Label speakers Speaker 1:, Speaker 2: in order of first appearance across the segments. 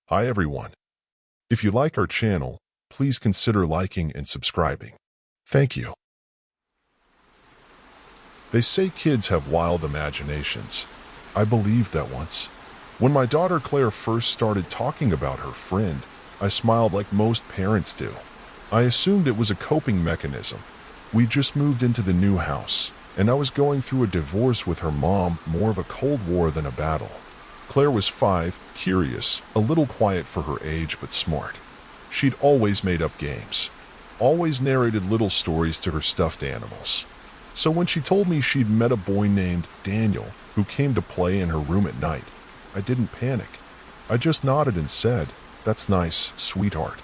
Speaker 1: Hi everyone. If you like our channel, please consider liking and subscribing. Thank you. They say kids have wild imaginations. I believed that once. When my daughter Claire first started talking about her friend, I smiled like most parents do. I assumed it was a coping mechanism. We just moved into the new house, and I was going through a divorce with her mom, more of a cold war than a battle. Claire was 5, curious, a little quiet for her age but smart. She'd always made up games, always narrated little stories to her stuffed animals. So when she told me she'd met a boy named Daniel who came to play in her room at night, I didn't panic. I just nodded and said, "That's nice, sweetheart.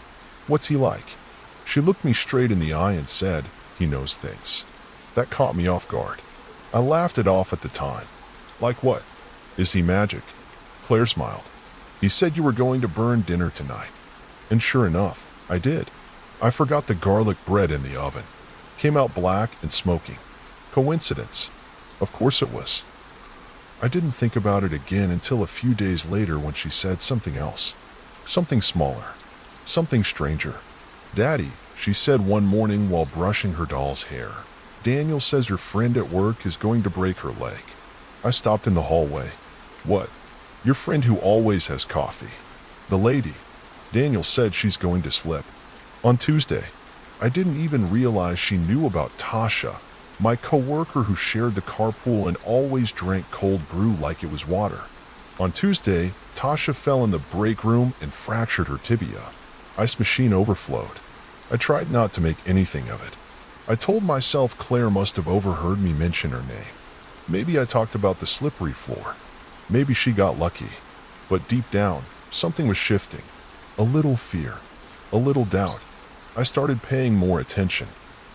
Speaker 1: What's he like?" She looked me straight in the eye and said, "He knows things." That caught me off guard. I laughed it off at the time. "Like what? Is he magic?" Claire smiled. "He said you were going to burn dinner tonight." And sure enough, I did. I forgot the garlic bread in the oven. Came out black and smoking. Coincidence? Of course it was. I didn't think about it again until a few days later when she said something else. Something smaller. Something stranger. "Daddy," she said one morning while brushing her doll's hair, "Daniel says your friend at work is going to break her leg." I stopped in the hallway. "What?" "Your friend who always has coffee. The lady. Daniel said she's going to slip. On Tuesday." I didn't even realize she knew about Tasha, my coworker who shared the carpool and always drank cold brew like it was water. On Tuesday, Tasha fell in the break room and fractured her tibia. Ice machine overflowed. I tried not to make anything of it. I told myself Claire must have overheard me mention her name. Maybe I talked about the slippery floor. Maybe she got lucky. But deep down, something was shifting. A little fear. A little doubt. I started paying more attention.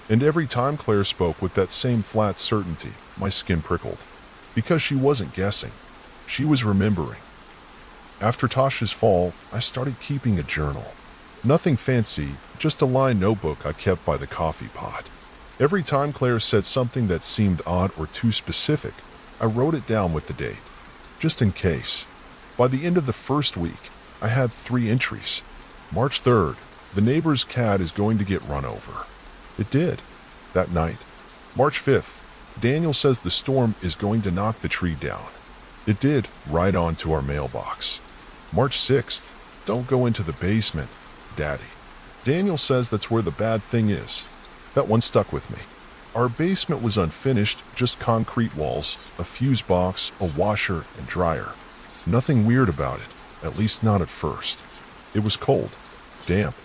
Speaker 1: And every time Claire spoke with that same flat certainty, my skin prickled. Because she wasn't guessing. She was remembering. After Tasha's fall, I started keeping a journal. Nothing fancy, just a lined notebook I kept by the coffee pot. Every time Claire said something that seemed odd or too specific, I wrote it down with the date. Just in case. By the end of the first week, I had 3 entries. March 3rd, the neighbor's cat is going to get run over. It did. That night. March 5th, Daniel says the storm is going to knock the tree down. It did, right onto our mailbox. March 6th, don't go into the basement, Daddy. Daniel says that's where the bad thing is. That one stuck with me. Our basement was unfinished, just concrete walls, a fuse box, a washer, and dryer. Nothing weird about it, at least not at first. It was cold, damp.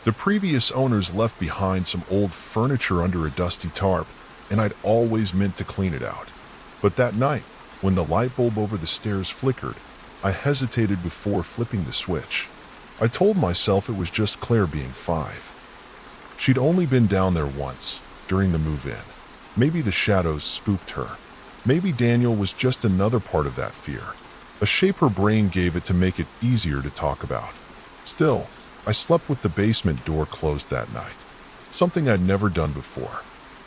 Speaker 1: The previous owners left behind some old furniture under a dusty tarp, and I'd always meant to clean it out. But that night, when the light bulb over the stairs flickered, I hesitated before flipping the switch. I told myself it was just Claire being 5. She'd only been down there once, during the move-in. Maybe the shadows spooked her. Maybe Daniel was just another part of that fear. A shape her brain gave it to make it easier to talk about. Still, I slept with the basement door closed that night. Something I'd never done before.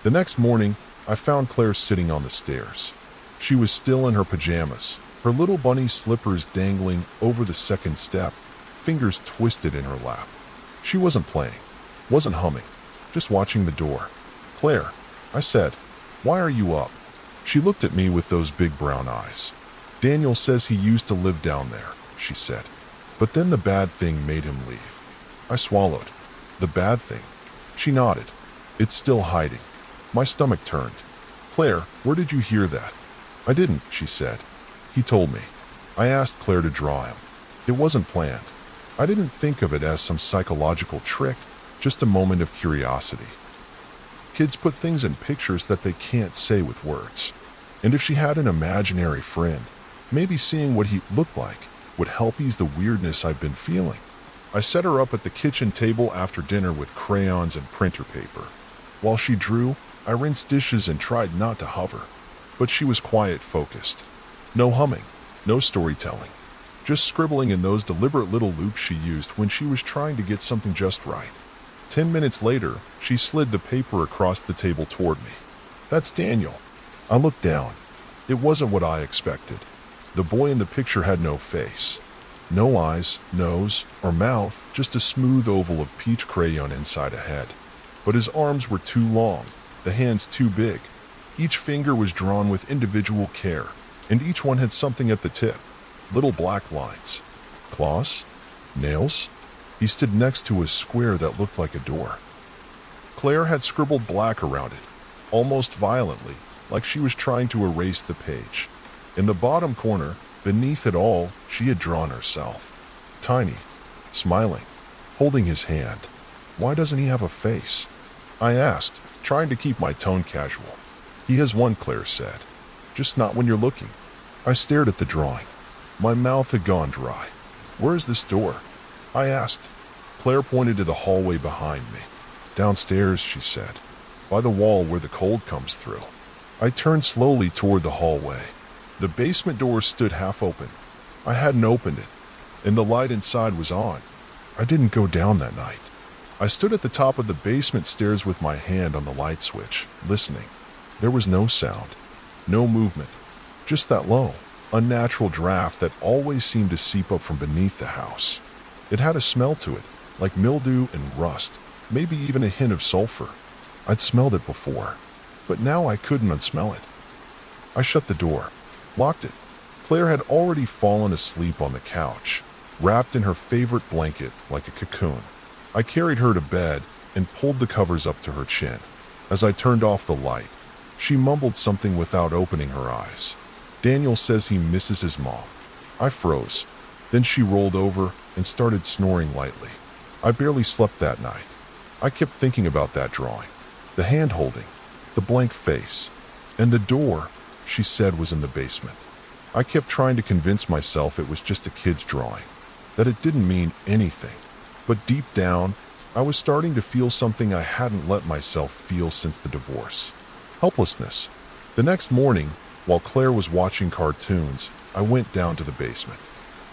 Speaker 1: The next morning, I found Claire sitting on the stairs. She was still in her pajamas, her little bunny slippers dangling over the second step, fingers twisted in her lap. She wasn't playing, wasn't humming, just watching the door. "Claire," I said, "why are you up?" She looked at me with those big brown eyes. "Daniel says he used to live down there," she said. "But then the bad thing made him leave." I swallowed. "The bad thing?" She nodded. "It's still hiding." My stomach turned. "Claire, where did you hear that?" "I didn't," she said. "He told me." I asked Claire to draw him. It wasn't planned. I didn't think of it as some psychological trick, just a moment of curiosity. Kids put things in pictures that they can't say with words. And if she had an imaginary friend, maybe seeing what he looked like would help ease the weirdness I've been feeling. I set her up at the kitchen table after dinner with crayons and printer paper. While she drew, I rinsed dishes and tried not to hover. But she was quiet, focused. No humming, no storytelling. Just scribbling in those deliberate little loops she used when she was trying to get something just right. 10 minutes later, she slid the paper across the table toward me. "That's Daniel." I looked down. It wasn't what I expected. The boy in the picture had no face. No eyes, nose, or mouth, just a smooth oval of peach crayon inside a head. But his arms were too long, the hands too big. Each finger was drawn with individual care, and each one had something at the tip. Little black lines. Claws? Nails? He stood next to a square that looked like a door. Claire had scribbled black around it, almost violently, like she was trying to erase the page. In the bottom corner, beneath it all, she had drawn herself. Tiny, smiling, holding his hand. Why doesn't he have a face? I asked, trying to keep my tone casual. He has one, Claire said. Just not when you're looking. I stared at the drawing. My mouth had gone dry. Where is this door? I asked. Claire pointed to the hallway behind me. Downstairs, she said, by the wall where the cold comes through. I turned slowly toward the hallway. The basement door stood half open. I hadn't opened it, and the light inside was on. I didn't go down that night. I stood at the top of the basement stairs with my hand on the light switch, listening. There was no sound, no movement, just that low, unnatural draft that always seemed to seep up from beneath the house. It had a smell to it, like mildew and rust, maybe even a hint of sulfur. I'd smelled it before, but now I couldn't unsmell it. I shut the door, locked it. Claire had already fallen asleep on the couch, wrapped in her favorite blanket like a cocoon. I carried her to bed and pulled the covers up to her chin. As I turned off the light, she mumbled something without opening her eyes. Daniel says he misses his mom. I froze. Then she rolled over and started snoring lightly. I barely slept that night. I kept thinking about that drawing, the hand holding, the blank face, and the door she said was in the basement. I kept trying to convince myself it was just a kid's drawing, that it didn't mean anything. But deep down, I was starting to feel something I hadn't let myself feel since the divorce. Helplessness. The next morning, while Claire was watching cartoons, I went down to the basement.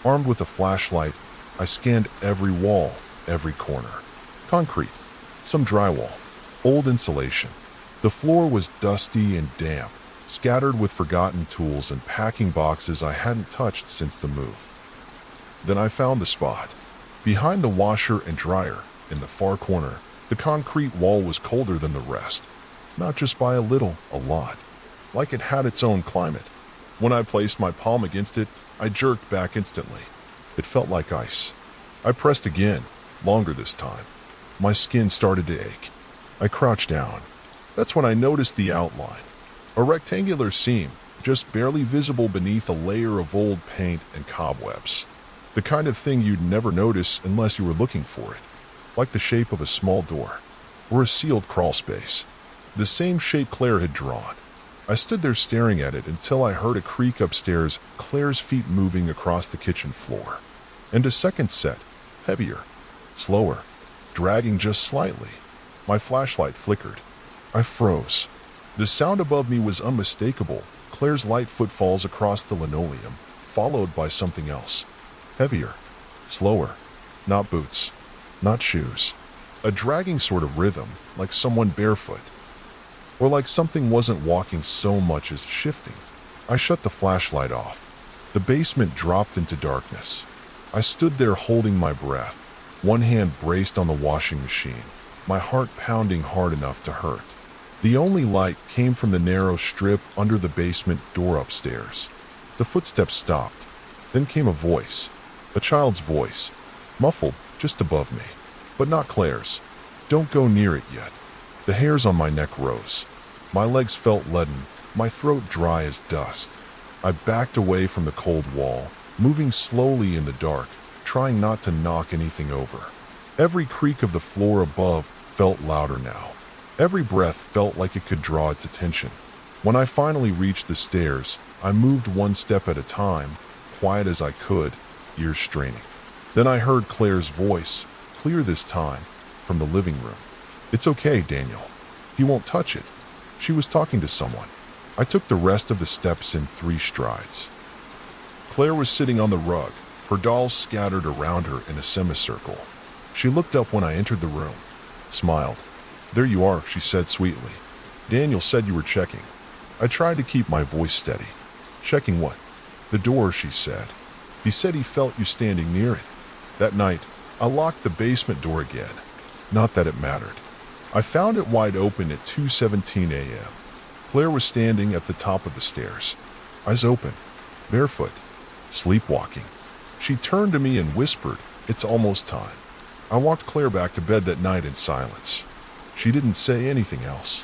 Speaker 1: Armed with a flashlight, I scanned every wall, every corner. Concrete, some drywall, old insulation. The floor was dusty and damp, scattered with forgotten tools and packing boxes I hadn't touched since the move. Then I found the spot. Behind the washer and dryer, in the far corner, the concrete wall was colder than the rest. Not just by a little, a lot. Like it had its own climate. When I placed my palm against it, I jerked back instantly. It felt like ice. I pressed again, longer this time. My skin started to ache. I crouched down. That's when I noticed the outline. A rectangular seam, just barely visible beneath a layer of old paint and cobwebs. The kind of thing you'd never notice unless you were looking for it. Like the shape of a small door, or a sealed crawl space. The same shape Claire had drawn. I stood there staring at it until I heard a creak upstairs, Claire's feet moving across the kitchen floor. And a second set, heavier, slower, dragging just slightly. My flashlight flickered. I froze. The sound above me was unmistakable. Claire's light footfalls across the linoleum, followed by something else. Heavier, slower, not boots, not shoes. A dragging sort of rhythm, like someone barefoot. Or like something wasn't walking so much as shifting. I shut the flashlight off. The basement dropped into darkness. I stood there holding my breath, one hand braced on the washing machine, my heart pounding hard enough to hurt. The only light came from the narrow strip under the basement door upstairs. The footsteps stopped. Then came a voice. A child's voice, muffled just above me, but not Claire's. Don't go near it yet. The hairs on my neck rose. My legs felt leaden, my throat dry as dust. I backed away from the cold wall, moving slowly in the dark, trying not to knock anything over. Every creak of the floor above felt louder now. Every breath felt like it could draw its attention. When I finally reached the stairs, I moved one step at a time, quiet as I could, ears straining. Then I heard Claire's voice, clear this time, from the living room. It's okay, Daniel. He won't touch it. She was talking to someone. I took the rest of the steps in 3 strides. Claire was sitting on the rug, her dolls scattered around her in a semicircle. She looked up when I entered the room, smiled. There you are, she said sweetly. Daniel said you were checking. I tried to keep my voice steady. Checking what? The door, she said. He said he felt you standing near it. That night, I locked the basement door again. Not that it mattered. I found it wide open at 2:17 a.m. Claire was standing at the top of the stairs, eyes open, barefoot, sleepwalking. She turned to me and whispered, "It's almost time." I walked Claire back to bed that night in silence. She didn't say anything else.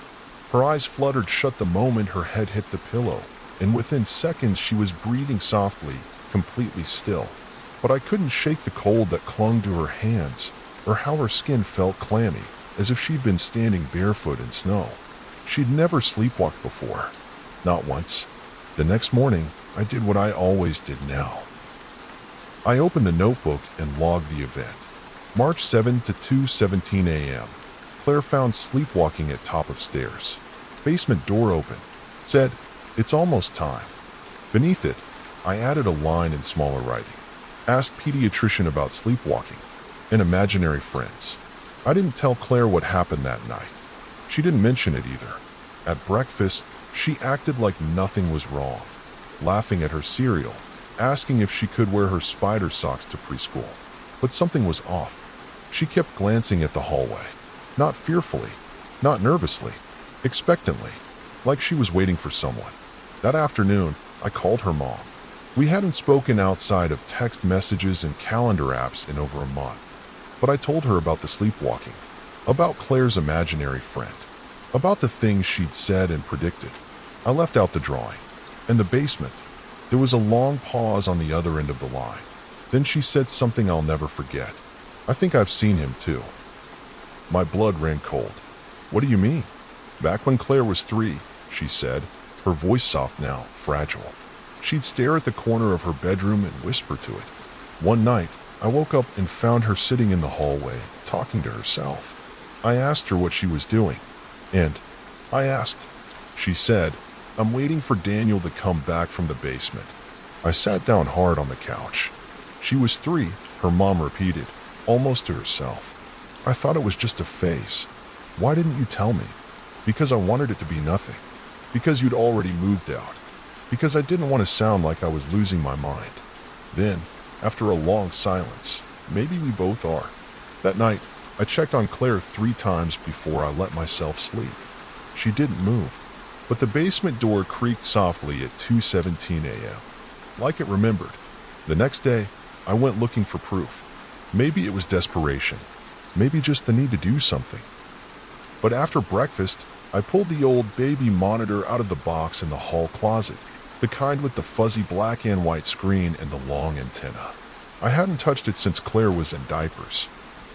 Speaker 1: Her eyes fluttered shut the moment her head hit the pillow, and within seconds she was breathing softly, completely still. But I couldn't shake the cold that clung to her hands, or how her skin felt clammy, as if she'd been standing barefoot in snow. She'd never sleepwalked before. Not once. The next morning, I did what I always did now. I opened the notebook and logged the event. March 7 to 2:17 a.m. Claire found sleepwalking at top of stairs. Basement door open. Said, "It's almost time." Beneath it, I added a line in smaller writing. Asked pediatrician about sleepwalking and imaginary friends. I didn't tell Claire what happened that night. She didn't mention it either. At breakfast, she acted like nothing was wrong, laughing at her cereal, asking if she could wear her spider socks to preschool. But something was off. She kept glancing at the hallway. Not fearfully, not nervously, expectantly, like she was waiting for someone. That afternoon, I called her mom. We hadn't spoken outside of text messages and calendar apps in over a month. But I told her about the sleepwalking, about Claire's imaginary friend, about the things she'd said and predicted. I left out the drawing. In the basement, there was a long pause on the other end of the line. Then she said something I'll never forget. "I think I've seen him too." My blood ran cold. "What do you mean?" "Back when Claire was 3, she said, her voice soft now, fragile. She'd stare at the corner of her bedroom and whisper to it. One night, I woke up and found her sitting in the hallway, talking to herself. I asked her what she was doing, and she said, "I'm waiting for Daniel to come back from the basement." I sat down hard on the couch. "She was 3, her mom repeated, almost to herself. "I thought it was just a phase. Why didn't you tell me?" "Because I wanted it to be nothing. Because you'd already moved out. Because I didn't want to sound like I was losing my mind." Then, after a long silence, "Maybe we both are." That night, I checked on Claire 3 times before I let myself sleep. She didn't move, but the basement door creaked softly at 2:17 a.m. Like it remembered. The next day, I went looking for proof. Maybe it was desperation. Maybe just the need to do something. But after breakfast, I pulled the old baby monitor out of the box in the hall closet, the kind with the fuzzy black and white screen and the long antenna. I hadn't touched it since Claire was in diapers.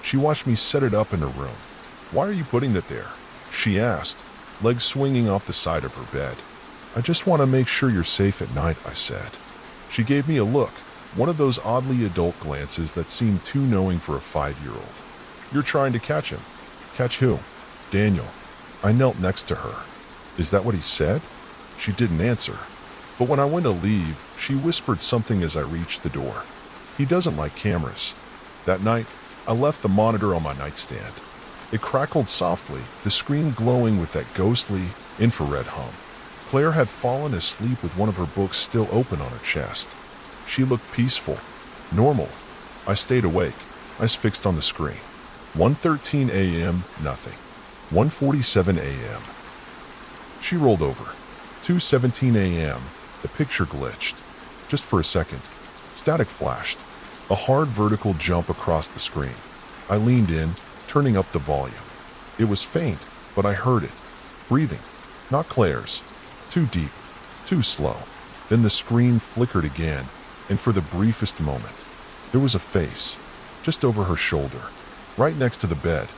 Speaker 1: She watched me set it up in her room. "Why are you putting it there?" she asked, legs swinging off the side of her bed. "I just want to make sure you're safe at night," I said. She gave me a look, one of those oddly adult glances that seemed too knowing for a 5-year-old. "You're trying to catch him." "Catch who?" "Daniel." I knelt next to her. "Is that what he said?" She didn't answer. But when I went to leave, she whispered something as I reached the door. "He doesn't like cameras." That night, I left the monitor on my nightstand. It crackled softly, the screen glowing with that ghostly, infrared hum. Claire had fallen asleep with one of her books still open on her chest. She looked peaceful, normal. I stayed awake, eyes fixed on the screen. 1:13 a.m., nothing. 1:47 a.m. She rolled over. 2:17 a.m., the picture glitched. Just for a second. Static flashed. A hard vertical jump across the screen. I leaned in, turning up the volume. It was faint, but I heard it. Breathing. Not Claire's. Too deep. Too slow. Then the screen flickered again, and for the briefest moment, there was a face, just over her shoulder, right next to the bed.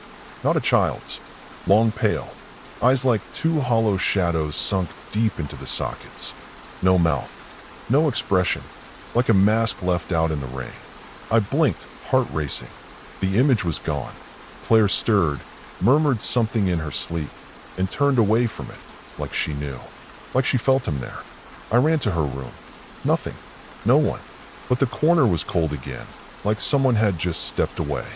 Speaker 1: Not a child's. Long pale. Eyes like 2 hollow shadows sunk deep into the sockets. No mouth. No expression. Like a mask left out in the rain. I blinked, heart racing. The image was gone. Claire stirred, murmured something in her sleep, and turned away from it, like she knew. Like she felt him there. I ran to her room. Nothing. No one. But the corner was cold again, like someone had just stepped away.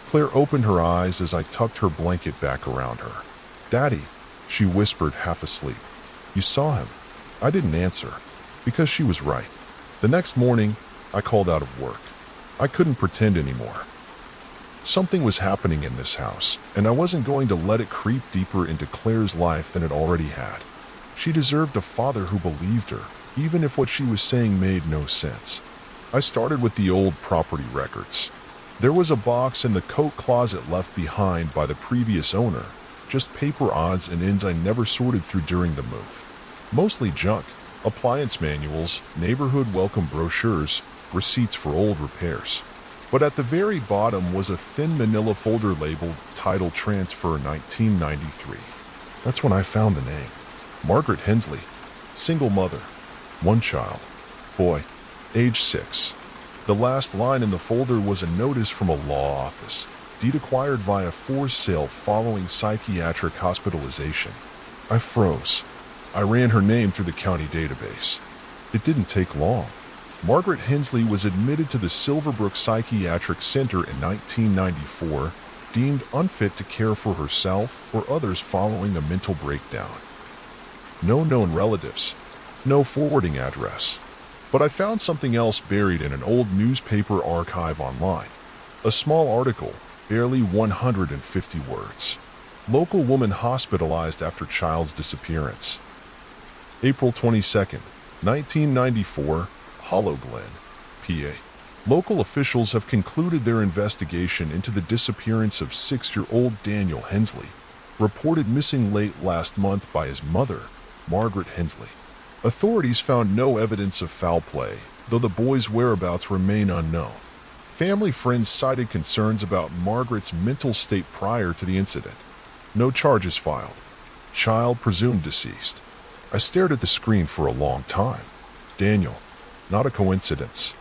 Speaker 1: Claire opened her eyes as I tucked her blanket back around her. "Daddy," she whispered, half asleep. "You saw him." I didn't answer, because she was right. The next morning, I called out of work. I couldn't pretend anymore. Something was happening in this house, and I wasn't going to let it creep deeper into Claire's life than it already had. She deserved a father who believed her, even if what she was saying made no sense. I started with the old property records. There was a box in the coat closet left behind by the previous owner, just paper odds and ends I never sorted through during the move. Mostly junk, appliance manuals, neighborhood welcome brochures, receipts for old repairs. But at the very bottom was a thin manila folder labeled Title Transfer 1993. That's when I found the name. Margaret Hensley, single mother, one child, boy, age 6. The last line in the folder was a notice from a law office, deed acquired via forced sale following psychiatric hospitalization. I froze. I ran her name through the county database. It didn't take long. Margaret Hensley was admitted to the Silverbrook Psychiatric Center in 1994, deemed unfit to care for herself or others following a mental breakdown. No known relatives, no forwarding address. But I found something else buried in an old newspaper archive online. A small article, barely 150 words. Local woman hospitalized after child's disappearance. April 22nd, 1994, Hollow Glen, PA. Local officials have concluded their investigation into the disappearance of 6-year-old Daniel Hensley, reported missing late last month by his mother, Margaret Hensley. Authorities found no evidence of foul play, though the boy's whereabouts remain unknown. Family friends cited concerns about Margaret's mental state prior to the incident. No charges filed. Child presumed deceased. I stared at the screen for a long time. Daniel. Not a coincidence.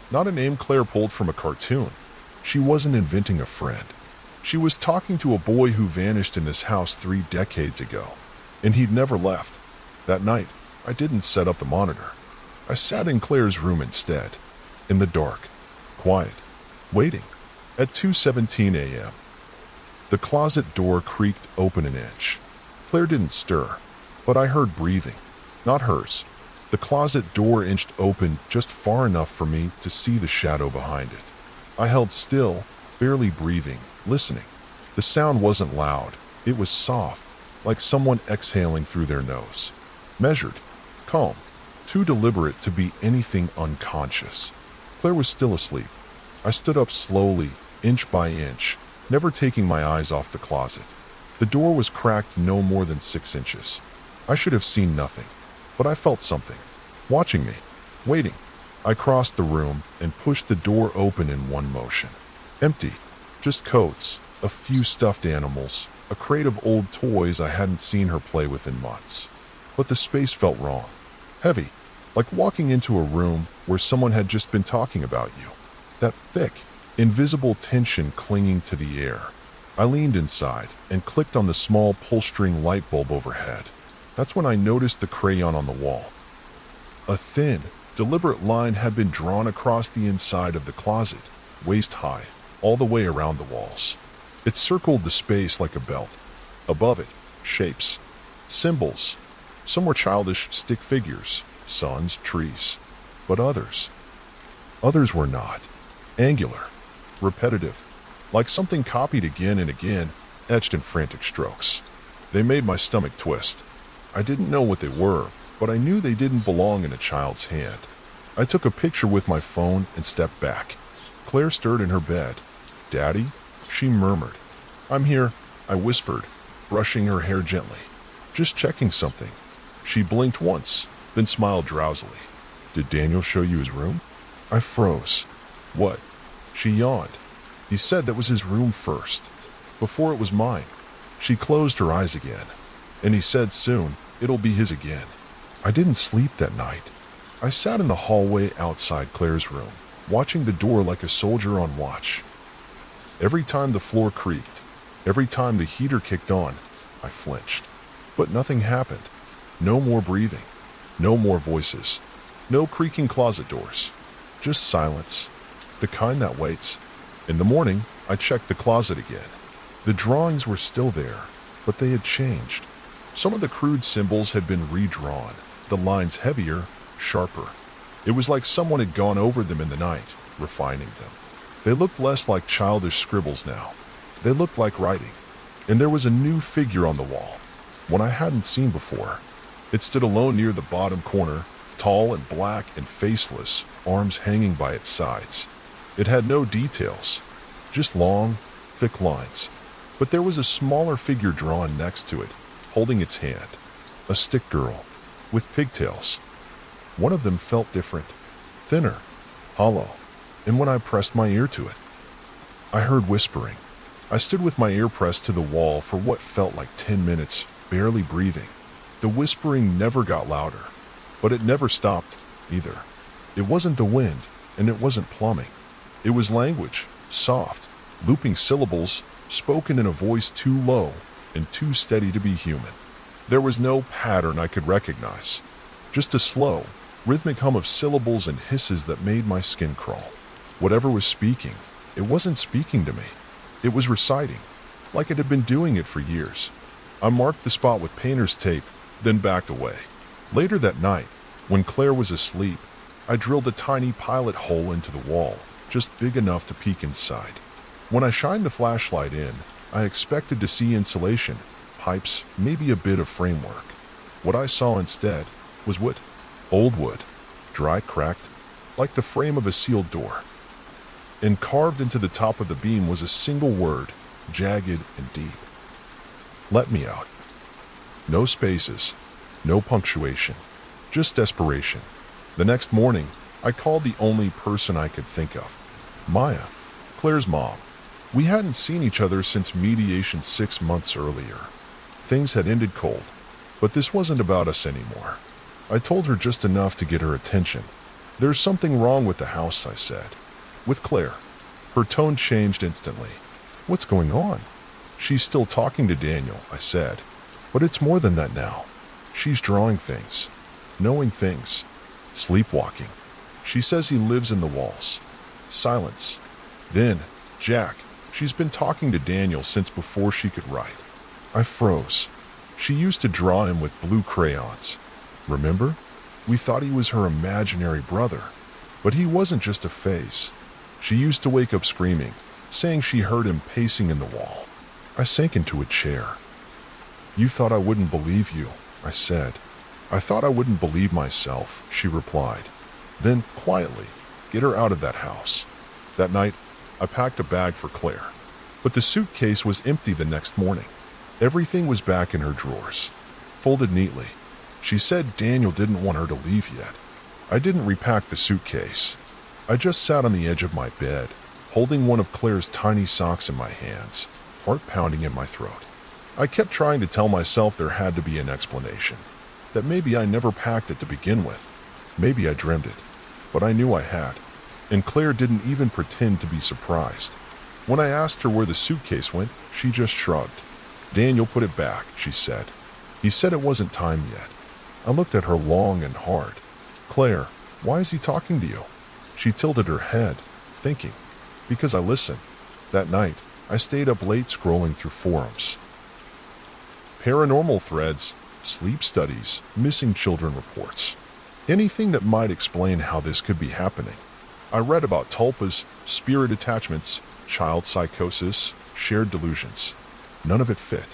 Speaker 1: Not a name Claire pulled from a cartoon. She wasn't inventing a friend. She was talking to a boy who vanished in this house 3 decades ago, and he'd never left. That night, I didn't set up the monitor. I sat in Claire's room instead, in the dark, quiet, waiting. At 2:17 a.m., the closet door creaked open an inch. Claire didn't stir, but I heard breathing, not hers. The closet door inched open just far enough for me to see the shadow behind it. I held still, barely breathing, listening. The sound wasn't loud. It was soft, like someone exhaling through their nose. Measured, calm, too deliberate to be anything unconscious. Claire was still asleep. I stood up slowly, inch by inch, never taking my eyes off the closet. The door was cracked no more than 6 inches. I should have seen nothing, but I felt something, watching me, waiting. I crossed the room and pushed the door open in one motion. Empty, just coats, a few stuffed animals, a crate of old toys I hadn't seen her play with in months. But the space felt wrong, heavy, like walking into a room where someone had just been talking about you. That thick, invisible tension clinging to the air. I leaned inside and clicked on the small pull-string light bulb overhead. That's when I noticed the crayon on the wall. A thin, deliberate line had been drawn across the inside of the closet, waist-high, all the way around the walls. It circled the space like a belt. Above it, shapes, symbols. Some were childish stick figures, suns, trees. But others were not. Angular, repetitive, like something copied again and again, etched in frantic strokes. They made my stomach twist. I didn't know what they were, but I knew they didn't belong in a child's hand. I took a picture with my phone and stepped back. Claire stirred in her bed. "Daddy?" she murmured. "I'm here," I whispered, brushing her hair gently. "Just checking something." She blinked once, then smiled drowsily. "Did Daniel show you his room?" I froze. "What?" She yawned. "He said that was his room first, before it was mine." She closed her eyes again. "And he said soon, it'll be his again." I didn't sleep that night. I sat in the hallway outside Claire's room, watching the door like a soldier on watch. Every time the floor creaked, every time the heater kicked on, I flinched. But nothing happened. No more breathing. No more voices. No creaking closet doors. Just silence. The kind that waits. In the morning, I checked the closet again. The drawings were still there, but they had changed. Some of the crude symbols had been redrawn, the lines heavier, sharper. It was like someone had gone over them in the night, refining them. They looked less like childish scribbles now. They looked like writing. And there was a new figure on the wall, one I hadn't seen before. It stood alone near the bottom corner, tall and black and faceless, arms hanging by its sides. It had no details, just long, thick lines. But there was a smaller figure drawn next to it, holding its hand. A stick girl, with pigtails. One of them felt different, thinner, hollow, and when I pressed my ear to it, I heard whispering. I stood with my ear pressed to the wall for what felt like 10 minutes, barely breathing. The whispering never got louder, but it never stopped, either. It wasn't the wind, and it wasn't plumbing. It was language, soft, looping syllables, spoken in a voice too low and too steady to be human. There was no pattern I could recognize, just a slow, rhythmic hum of syllables and hisses that made my skin crawl. Whatever was speaking, it wasn't speaking to me. It was reciting, like it had been doing it for years. I marked the spot with painter's tape, then backed away. Later that night, when Claire was asleep, I drilled a tiny pilot hole into the wall, just big enough to peek inside. When I shined the flashlight in, I expected to see insulation, pipes, maybe a bit of framework. What I saw instead was wood. Old wood, dry, cracked, like the frame of a sealed door. And carved into the top of the beam was a single word, jagged and deep. Let me out. No spaces, no punctuation, just desperation. The next morning, I called the only person I could think of. Maya, Claire's mom. We hadn't seen each other since mediation 6 months earlier. Things had ended cold, but this wasn't about us anymore. I told her just enough to get her attention. There's something wrong with the house, I said. With Claire. Her tone changed instantly. What's going on? She's still talking to Daniel, I said. But it's more than that now. She's drawing things, knowing things, sleepwalking. She says he lives in the walls. Silence. Then, Jack. She's been talking to Daniel since before she could write. I froze. She used to draw him with blue crayons. Remember? We thought he was her imaginary brother. But he wasn't just a phase. She used to wake up screaming, saying she heard him pacing in the wall. I sank into a chair. You thought I wouldn't believe you, I said. I thought I wouldn't believe myself, she replied. Then, quietly, get her out of that house. That night, I packed a bag for Claire. But the suitcase was empty the next morning. Everything was back in her drawers, folded neatly. She said Daniel didn't want her to leave yet. I didn't repack the suitcase. I just sat on the edge of my bed, holding one of Claire's tiny socks in my hands, heart pounding in my throat. I kept trying to tell myself there had to be an explanation, that maybe I never packed it to begin with. Maybe I dreamed it, but I knew I had, and Claire didn't even pretend to be surprised. When I asked her where the suitcase went, she just shrugged. Daniel put it back, she said. He said it wasn't time yet. I looked at her long and hard. Claire, why is he talking to you? She tilted her head, thinking. Because I listened. That night, I stayed up late scrolling through forums. Paranormal threads, sleep studies, missing children reports. Anything that might explain how this could be happening. I read about tulpas, spirit attachments, child psychosis, shared delusions. None of it fit.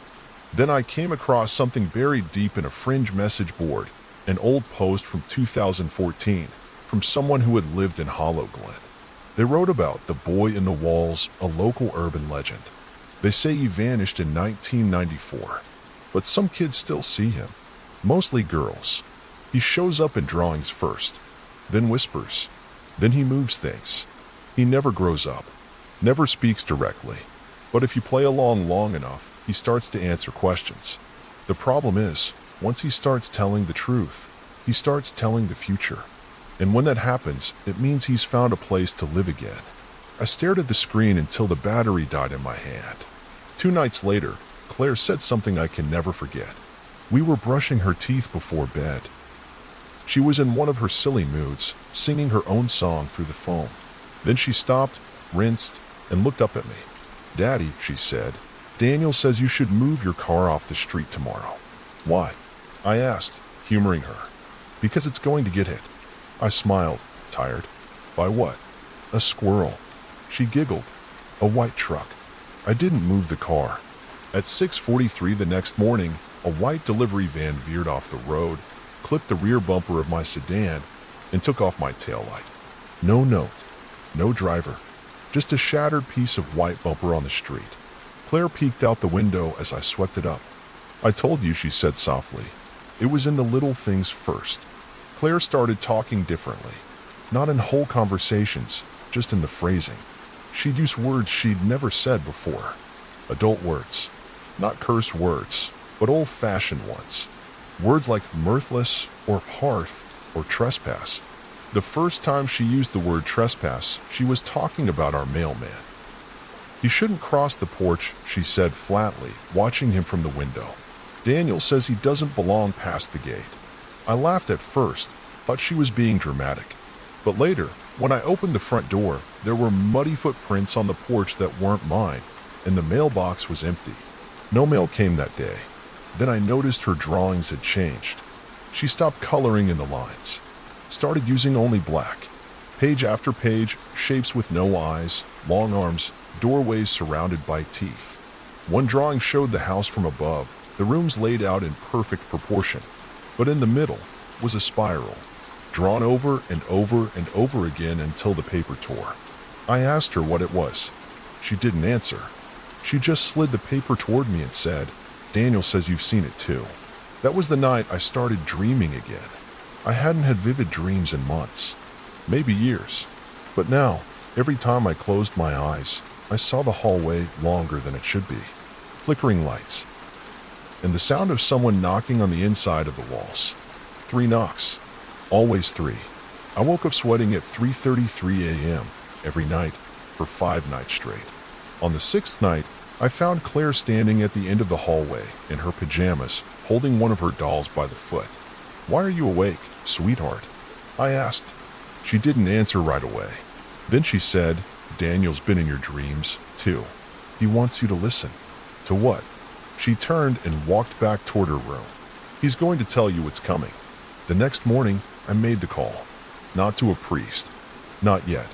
Speaker 1: Then I came across something buried deep in a fringe message board, an old post from 2014 from someone who had lived in Hollow Glen. They wrote about the boy in the walls, a local urban legend. They say he vanished in 1994, but some kids still see him, mostly girls. He shows up in drawings first, then whispers, then he moves things. He never grows up, never speaks directly, but if you play along long enough, he starts to answer questions. The problem is, once he starts telling the truth, he starts telling the future. And when that happens, it means he's found a place to live again. I stared at the screen until the battery died in my hand. 2 nights later, Claire said something I can never forget. We were brushing her teeth before bed. She was in one of her silly moods, singing her own song through the phone. Then she stopped, rinsed, and looked up at me. Daddy, she said, Daniel says you should move your car off the street tomorrow. Why? I asked, humoring her. Because it's going to get hit. I smiled, tired. By what? A squirrel. She giggled. A white truck. I didn't move the car. At 6:43 the next morning, a white delivery van veered off the road, clipped the rear bumper of my sedan, and took off my taillight. No note. No driver. Just a shattered piece of white bumper on the street. Claire peeked out the window as I swept it up. I told you, she said softly. It was in the little things first. Claire started talking differently. Not in whole conversations, just in the phrasing. She'd use words she'd never said before. Adult words. Not curse words, but old-fashioned ones. Words like mirthless, or hearth, or trespass. The first time she used the word trespass, she was talking about our mailman. He shouldn't cross the porch, she said flatly, watching him from the window. Daniel says he doesn't belong past the gate. I laughed at first, thought she was being dramatic. But later, when I opened the front door, there were muddy footprints on the porch that weren't mine, and the mailbox was empty. No mail came that day. Then I noticed her drawings had changed. She stopped coloring in the lines, started using only black. Page after page, shapes with no eyes, long arms, doorways surrounded by teeth. One drawing showed the house from above, the rooms laid out in perfect proportion. But in the middle was a spiral, drawn over and over and over again until the paper tore. I asked her what it was. She didn't answer. She just slid the paper toward me and said, "Daniel says you've seen it too." That was the night I started dreaming again. I hadn't had vivid dreams in months, maybe years. But now, every time I closed my eyes, I saw the hallway longer than it should be. Flickering lights. And the sound of someone knocking on the inside of the walls. 3 knocks. Always 3. I woke up sweating at 3:33 a.m. every night for 5 nights straight. On the 6th night, I found Claire standing at the end of the hallway in her pajamas, holding one of her dolls by the foot. "Why are you awake, sweetheart?" I asked. She didn't answer right away. Then she said, "Daniel's been in your dreams, too. He wants you to listen." "To what?" She turned and walked back toward her room. "He's going to tell you what's coming." The next morning, I made the call. Not to a priest. Not yet.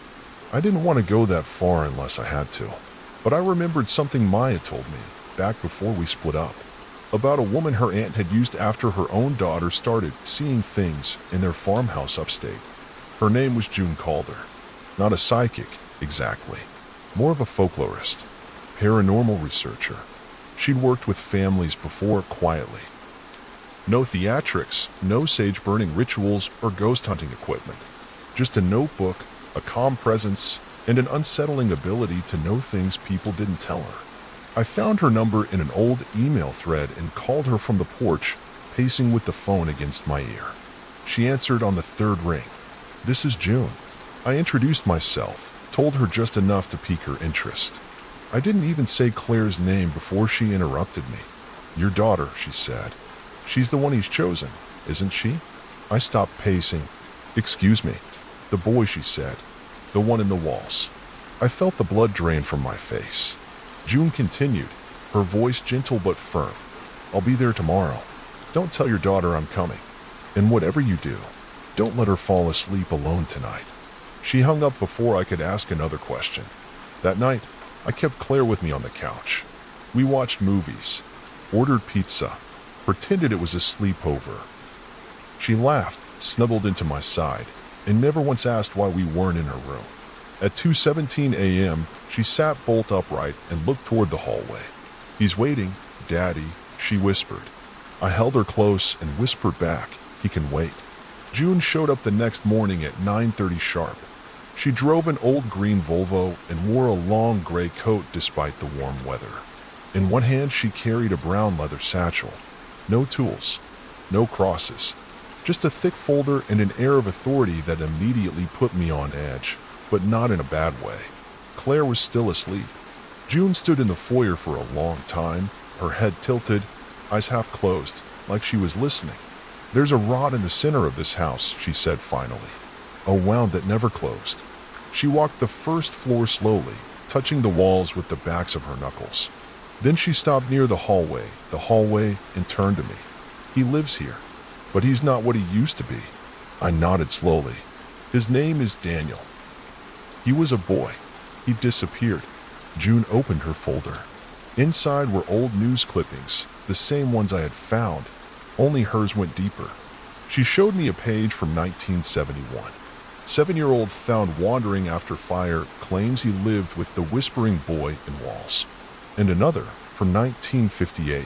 Speaker 1: I didn't want to go that far unless I had to. But I remembered something Maya told me, back before we split up, about a woman her aunt had used after her own daughter started seeing things in their farmhouse upstate. Her name was June Calder. Not a psychic, exactly. More of a folklorist. Paranormal researcher. She'd worked with families before quietly. No theatrics, no sage-burning rituals or ghost hunting equipment. Just a notebook, a calm presence, and an unsettling ability to know things people didn't tell her. I found her number in an old email thread and called her from the porch, pacing with the phone against my ear. She answered on the 3rd ring. "This is June." I introduced myself, told her just enough to pique her interest. I didn't even say Claire's name before she interrupted me. "Your daughter," she said. "She's the one he's chosen, isn't she?" I stopped pacing. "Excuse me." "The boy," she said. "The one in the walls." I felt the blood drain from my face. June continued, her voice gentle but firm. "I'll be there tomorrow. Don't tell your daughter I'm coming. And whatever you do, don't let her fall asleep alone tonight." She hung up before I could ask another question. That night, I kept Claire with me on the couch. We watched movies, ordered pizza, pretended it was a sleepover. She laughed, snuggled into my side, and never once asked why we weren't in her room. At 2:17 a.m., she sat bolt upright and looked toward the hallway. "He's waiting, Daddy," she whispered. I held her close and whispered back, "He can wait." June showed up the next morning at 9:30 sharp. She drove an old green Volvo and wore a long gray coat despite the warm weather. In one hand she carried a brown leather satchel. No tools, no crosses, just a thick folder and an air of authority that immediately put me on edge, but not in a bad way. Claire was still asleep. June stood in the foyer for a long time, her head tilted, eyes half closed, like she was listening. "There's a rod in the center of this house," she said finally. A wound that never closed. She walked the first floor slowly, touching the walls with the backs of her knuckles. Then she stopped near the hallway, and turned to me. "He lives here, but he's not what he used to be." I nodded slowly. His name is Daniel. He was a boy. He disappeared. June opened her folder. Inside were old news clippings, the same ones I had found, only hers went deeper. She showed me a page from 1971. 7-year-old found wandering after fire claims he lived with the whispering boy in walls. And another from 1958.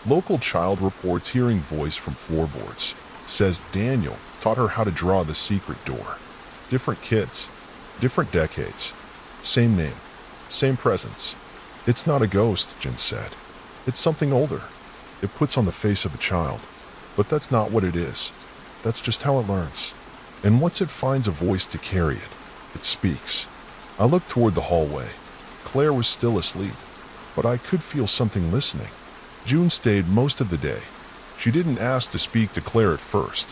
Speaker 1: Local child reports hearing voice from floorboards. Says Daniel taught her how to draw the secret door. Different kids, different decades, same name, same presence. It's not a ghost, Jen said. It's something older. It puts on the face of a child. But that's not what it is. That's just how it learns. And once it finds a voice to carry it, it speaks. I looked toward the hallway. Claire was still asleep, but I could feel something listening. June stayed most of the day. She didn't ask to speak to Claire at first.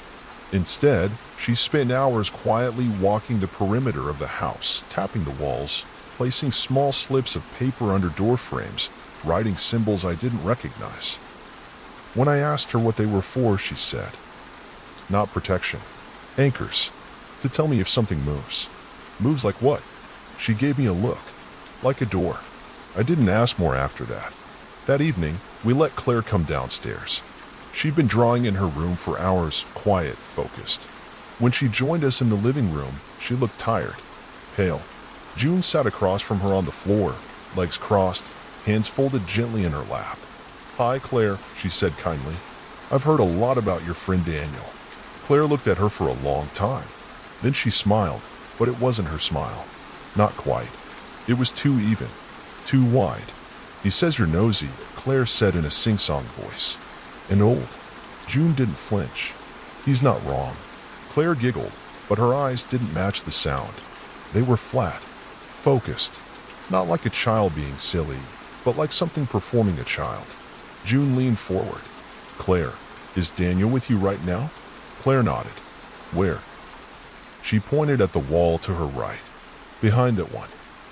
Speaker 1: Instead, she spent hours quietly walking the perimeter of the house, tapping the walls, placing small slips of paper under door frames, writing symbols I didn't recognize. When I asked her what they were for, she said, "Not protection. Anchors. To tell me if something moves." "Moves like what?" She gave me a look. "Like a door." I didn't ask more after that. That evening, we let Claire come downstairs. She'd been drawing in her room for hours, quiet, focused. When she joined us in the living room, she looked tired, pale. June sat across from her on the floor, legs crossed, hands folded gently in her lap. "Hi, Claire," she said kindly. "I've heard a lot about your friend Daniel." Claire looked at her for a long time. Then she smiled, but it wasn't her smile. Not quite. It was too even, too wide. "He says you're nosy," Claire said in a sing-song voice. "And old." June didn't flinch. "He's not wrong." Claire giggled, but her eyes didn't match the sound. They were flat, focused, not like a child being silly, but like something performing a child. June leaned forward. "Claire, is Daniel with you right now?" Claire nodded. "Where?" She pointed at the wall to her right. "Behind that one.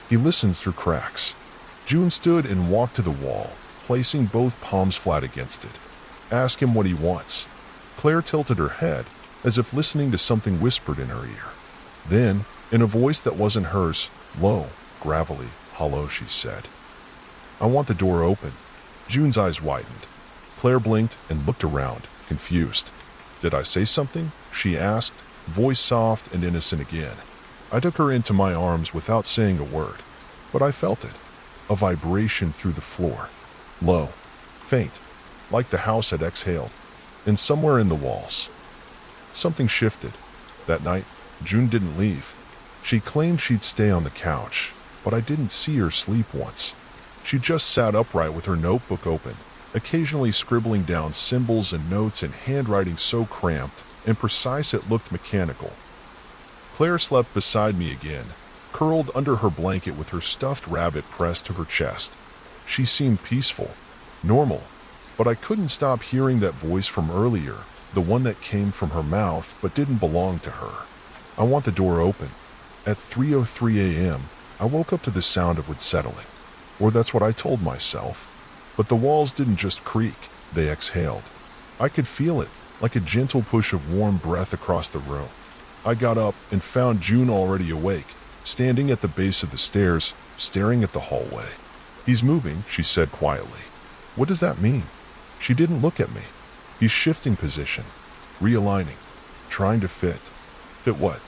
Speaker 1: He listens through cracks." June stood and walked to the wall, placing both palms flat against it. "Ask him what he wants." Claire tilted her head, as if listening to something whispered in her ear. Then, in a voice that wasn't hers, low, gravelly, hollow, she said, "I want the door open." June's eyes widened. Claire blinked and looked around, confused. "Did I say something?" she asked, voice soft and innocent again. I took her into my arms without saying a word, but I felt it, a vibration through the floor, low, faint, like the house had exhaled, and somewhere in the walls. Something shifted. That night, June didn't leave. She claimed she'd stay on the couch, but I didn't see her sleep once. She just sat upright with her notebook open, occasionally scribbling down symbols and notes in handwriting so cramped and precise it looked mechanical. Claire slept beside me again, curled under her blanket with her stuffed rabbit pressed to her chest. She seemed peaceful, normal, but I couldn't stop hearing that voice from earlier, the one that came from her mouth but didn't belong to her. "I want the door open." At 3:03 a.m., I woke up to the sound of wood settling. Or that's what I told myself. But the walls didn't just creak, they exhaled. I could feel it, like a gentle push of warm breath across the room. I got up and found June already awake, standing at the base of the stairs, staring at the hallway. "He's moving," she said quietly. "What does that mean?" She didn't look at me. "He's shifting position, realigning, trying to fit." "Fit what?"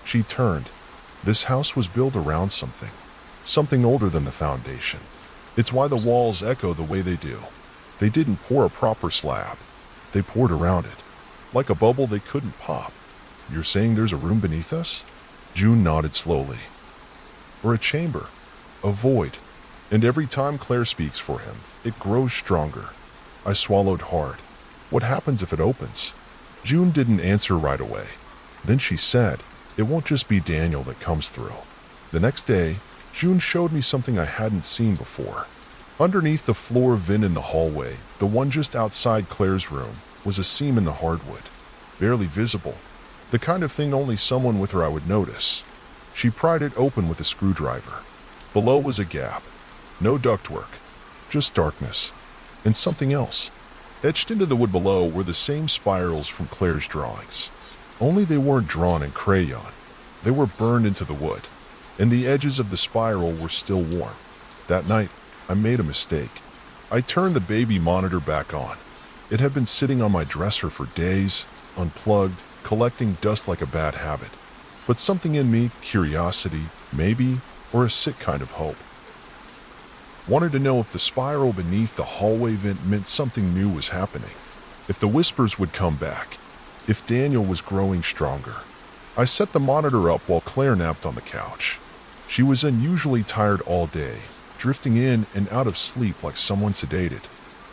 Speaker 1: She turned. This house was built around something. Something older than the foundation. It's why the walls echo the way they do. They didn't pour a proper slab. They poured around it. Like a bubble they couldn't pop. "You're saying there's a room beneath us?" June nodded slowly. "Or a chamber. A void. And every time Claire speaks for him, it grows stronger." I swallowed hard. "What happens if it opens?" June didn't answer right away. Then she said, "It won't just be Daniel that comes through." The next day, June showed me something I hadn't seen before. Underneath the floor vent in the hallway, the one just outside Claire's room, was a seam in the hardwood. Barely visible. The kind of thing only someone with her I would notice. She pried it open with a screwdriver. Below was a gap. No ductwork. Just darkness. And something else. Etched into the wood below were the same spirals from Claire's drawings. Only they weren't drawn in crayon. They were burned into the wood, and the edges of the spiral were still warm. That night, I made a mistake. I turned the baby monitor back on. It had been sitting on my dresser for days, unplugged, collecting dust like a bad habit. But something in me, curiosity, maybe, or a sick kind of hope, wanted to know if the spiral beneath the hallway vent meant something new was happening. If the whispers would come back. If Daniel was growing stronger. I set the monitor up while Claire napped on the couch. She was unusually tired all day, drifting in and out of sleep like someone sedated.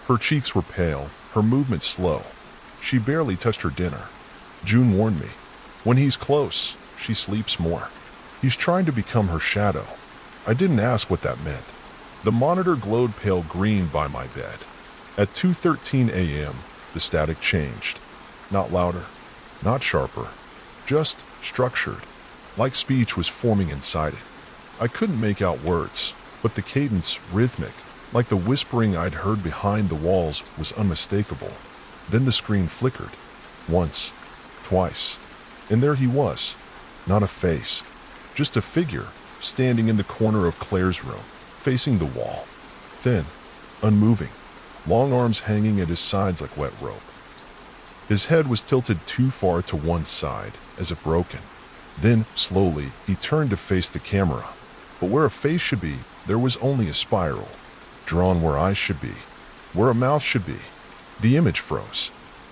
Speaker 1: Her cheeks were pale, her movement slow. She barely touched her dinner. June warned me, when he's close, she sleeps more. He's trying to become her shadow. I didn't ask what that meant. The monitor glowed pale green by my bed. At 2:13 a.m., the static changed. Not louder, not sharper, just structured, like speech was forming inside it. I couldn't make out words, but the cadence, rhythmic, like the whispering I'd heard behind the walls, was unmistakable. Then the screen flickered. Once, twice, and there he was. Not a face, just a figure, standing in the corner of Claire's room, facing the wall. Thin, unmoving, long arms hanging at his sides like wet rope. His head was tilted too far to one side, as if broken. Then, slowly, he turned to face the camera. But where a face should be, there was only a spiral, drawn where eyes should be, where a mouth should be. The image froze.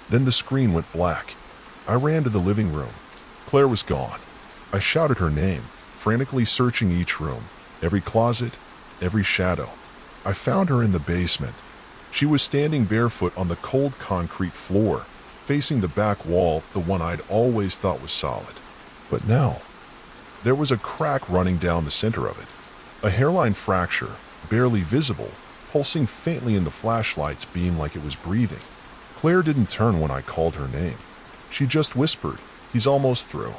Speaker 1: Then the screen went black. I ran to the living room. Claire was gone. I shouted her name, frantically searching each room, every closet, every shadow. I found her in the basement. She was standing barefoot on the cold concrete floor, facing the back wall, the one I'd always thought was solid. But now, there was a crack running down the center of it. A hairline fracture, barely visible, pulsing faintly in the flashlight's beam like it was breathing. Claire didn't turn when I called her name. She just whispered, "He's almost through."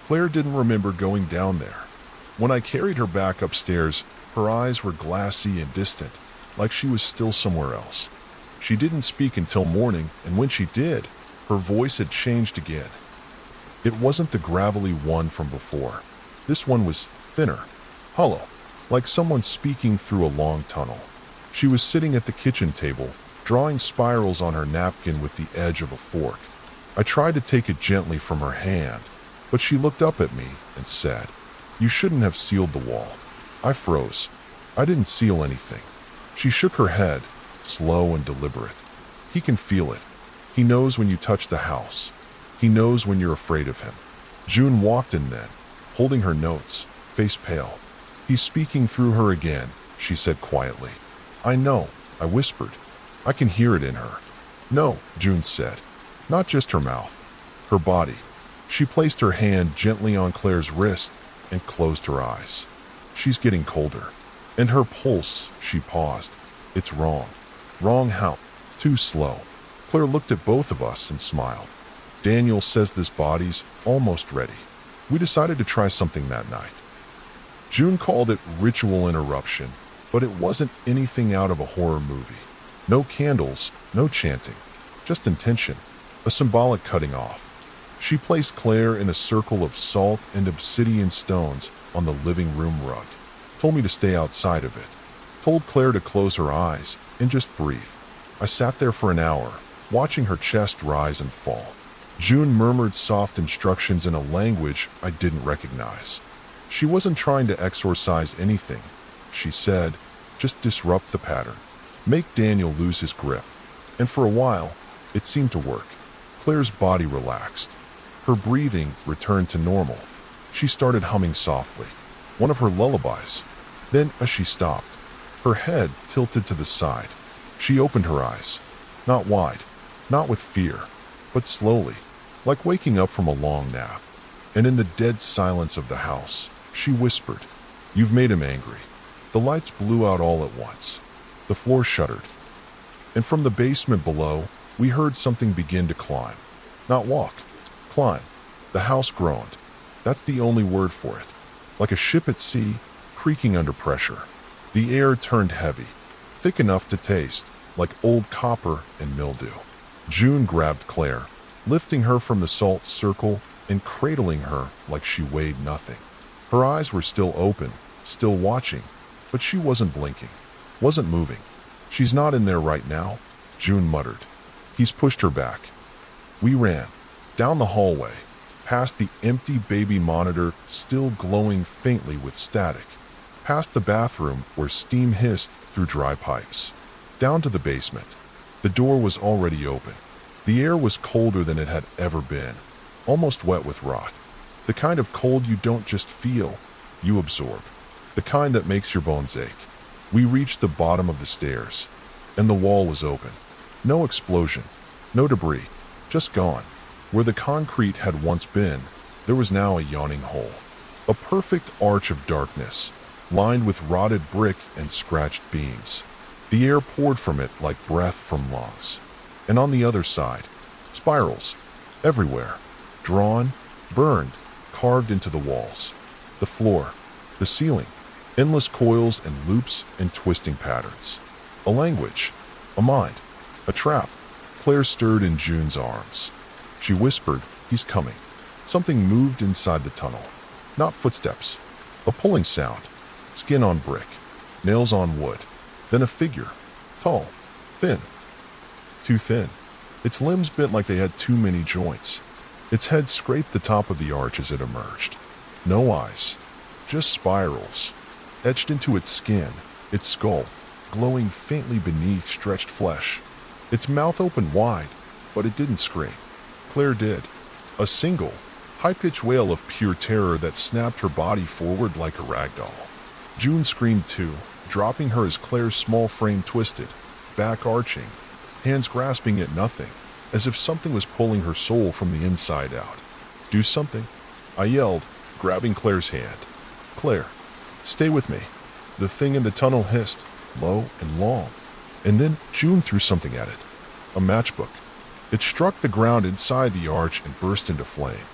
Speaker 1: Claire didn't remember going down there. When I carried her back upstairs, her eyes were glassy and distant, like she was still somewhere else. She didn't speak until morning, and when she did, her voice had changed again. It wasn't the gravelly one from before. This one was thinner, hollow, like someone speaking through a long tunnel. She was sitting at the kitchen table, drawing spirals on her napkin with the edge of a fork. I tried to take it gently from her hand, but she looked up at me and said, "You shouldn't have sealed the wall." I froze. I didn't seal anything. She shook her head, slow and deliberate. "He can feel it. He knows when you touch the house. He knows when you're afraid of him." June walked in then, holding her notes, face pale. "He's speaking through her again," she said quietly. "I know," I whispered. "I can hear it in her." "No," June said. "Not just her mouth. Her body." She placed her hand gently on Claire's wrist and closed her eyes. "She's getting colder. And her pulse," she paused. "It's wrong." "Wrong how?" "Too slow." Claire looked at both of us and smiled. "Daniel says this body's almost ready." We decided to try something that night. June called it ritual interruption, but it wasn't anything out of a horror movie. No candles, no chanting, just intention, a symbolic cutting off. She placed Claire in a circle of salt and obsidian stones on the living room rug, told me to stay outside of it, told Claire to close her eyes and just breathe. I sat there for an hour, watching her chest rise and fall. June murmured soft instructions in a language I didn't recognize. She wasn't trying to exorcise anything. She said, "Just disrupt the pattern. Make Daniel lose his grip." And for a while, it seemed to work. Claire's body relaxed. Her breathing returned to normal. She started humming softly, one of her lullabies. Then, as she stopped, her head tilted to the side. She opened her eyes, not wide, not with fear, but slowly, like waking up from a long nap. And in the dead silence of the house, she whispered, "You've made him angry." The lights blew out all at once. The floor shuddered. And from the basement below, we heard something begin to climb. Not walk, climb. The house groaned. That's the only word for it. Like a ship at sea, creaking under pressure. The air turned heavy, thick enough to taste, like old copper and mildew. June grabbed Claire, lifting her from the salt circle and cradling her like she weighed nothing. Her eyes were still open, still watching, but she wasn't blinking, wasn't moving. "She's not in there right now," June muttered. He's pushed her back. We ran, down the hallway, past the empty baby monitor still glowing faintly with static, past the bathroom where steam hissed through dry pipes, down to the basement. The door was already open. The air was colder than it had ever been, almost wet with rot. The kind of cold you don't just feel, you absorb. The kind that makes your bones ache. We reached the bottom of the stairs, and the wall was open. No explosion, no debris, just gone. Where the concrete had once been, there was now a yawning hole. A perfect arch of darkness, lined with rotted brick and scratched beams. The air poured from it like breath from lungs. And on the other side, spirals, everywhere, drawn, burned, carved into the walls, the floor, the ceiling, endless coils and loops and twisting patterns. A language, a mind, a trap. Claire stirred in June's arms. She whispered, "He's coming." Something moved inside the tunnel. Not footsteps, a pulling sound, skin on brick, nails on wood. Then a figure, tall, thin, too thin. Its limbs bent like they had too many joints. Its head scraped the top of the arch as it emerged. No eyes, just spirals, etched into its skin, its skull, glowing faintly beneath stretched flesh. Its mouth opened wide, but it didn't scream. Claire did. A single, high-pitched wail of pure terror that snapped her body forward like a rag doll. June screamed too, dropping her as Claire's small frame twisted, back arching, hands grasping at nothing, as if something was pulling her soul from the inside out. "Do something," I yelled, grabbing Claire's hand. "Claire, stay with me." The thing in the tunnel hissed, low and long, and then June threw something at it. A matchbook. It struck the ground inside the arch and burst into flame.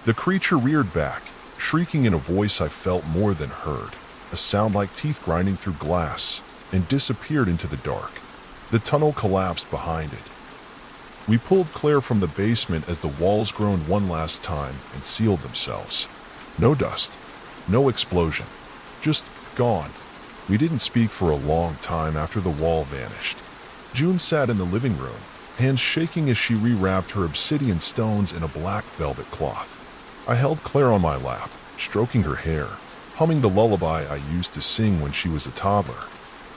Speaker 1: The creature reared back, shrieking in a voice I felt more than heard, a sound like teeth grinding through glass, and disappeared into the dark. The tunnel collapsed behind it. We pulled Claire from the basement as the walls groaned one last time and sealed themselves. No dust, no explosion, just gone. We didn't speak for a long time after the wall vanished. June sat in the living room, hands shaking as she rewrapped her obsidian stones in a black velvet cloth. I held Claire on my lap, stroking her hair, humming the lullaby I used to sing when she was a toddler.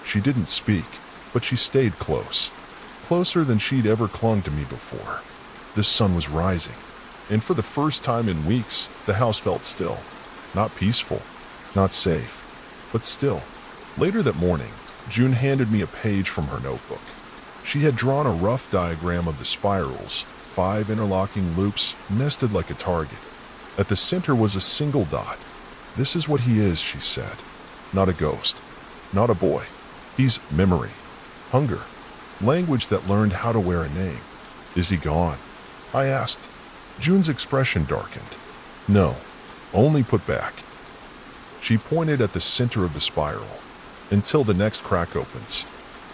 Speaker 1: She didn't speak, but she stayed close, closer than she'd ever clung to me before. The sun was rising, and for the first time in weeks, the house felt still. Not peaceful, not safe, but still. Later that morning, June handed me a page from her notebook. She had drawn a rough diagram of the spirals, 5 interlocking loops nested like a target. At the center was a single dot. "This is what he is," she said. "Not a ghost, not a boy. He's memory, hunger, language that learned how to wear a name." "Is he gone?" I asked. June's expression darkened. "No, only put back." She pointed at the center of the spiral. "Until the next crack opens."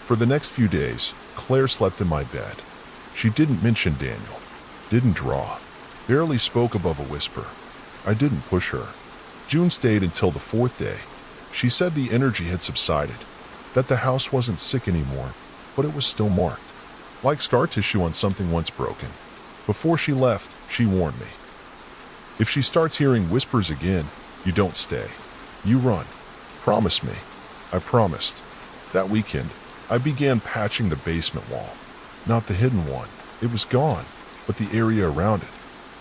Speaker 1: For the next few days, Claire slept in my bed. She didn't mention Daniel, didn't draw, barely spoke above a whisper. I didn't push her. June stayed until the 4th day. She said the energy had subsided, that the house wasn't sick anymore, but it was still marked, like scar tissue on something once broken. Before she left, she warned me. "If she starts hearing whispers again, you don't stay. You run. Promise me." I promised. That weekend, I began patching the basement wall. Not the hidden one. It was gone, but the area around it.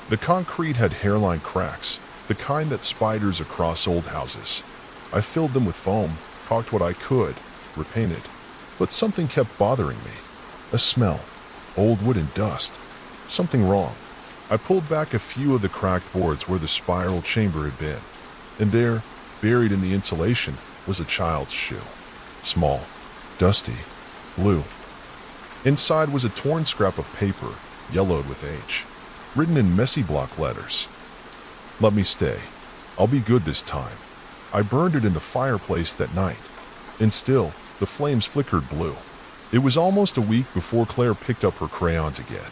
Speaker 1: The concrete had hairline cracks, the kind that spiders across old houses. I filled them with foam, caulked what I could, repainted. But something kept bothering me. A smell. Old wood and dust. Something wrong. I pulled back a few of the cracked boards where the spiral chamber had been. And there, buried in the insulation, was a child's shoe. Small, dusty, blue. Inside was a torn scrap of paper, yellowed with age, written in messy block letters. "Let me stay. I'll be good this time." I burned it in the fireplace that night, and still, the flames flickered blue. It was almost a week before Claire picked up her crayons again.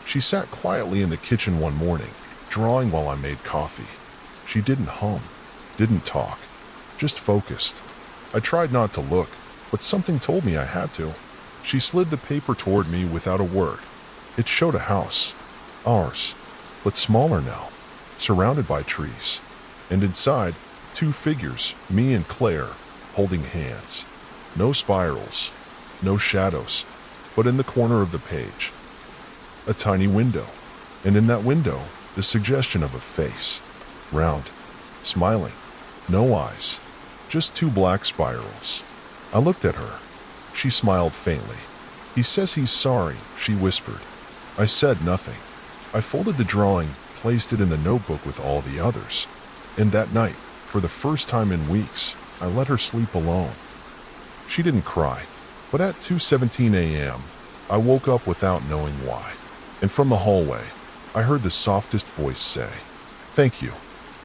Speaker 1: She sat quietly in the kitchen one morning, drawing while I made coffee. She didn't hum, didn't talk, just focused. I tried not to look, but something told me I had to. She slid the paper toward me without a word. It showed a house. Ours, but smaller now, surrounded by trees. And inside, two figures, me and Claire, holding hands. No spirals, no shadows, but in the corner of the page, a tiny window. And in that window, the suggestion of a face. Round, smiling, no eyes, just two black spirals. I looked at her. She smiled faintly. "He says he's sorry," she whispered. I said nothing. I folded the drawing, placed it in the notebook with all the others. And that night, for the first time in weeks, I let her sleep alone. She didn't cry, but at 2:17 a.m., I woke up without knowing why. And from the hallway, I heard the softest voice say, "Thank you."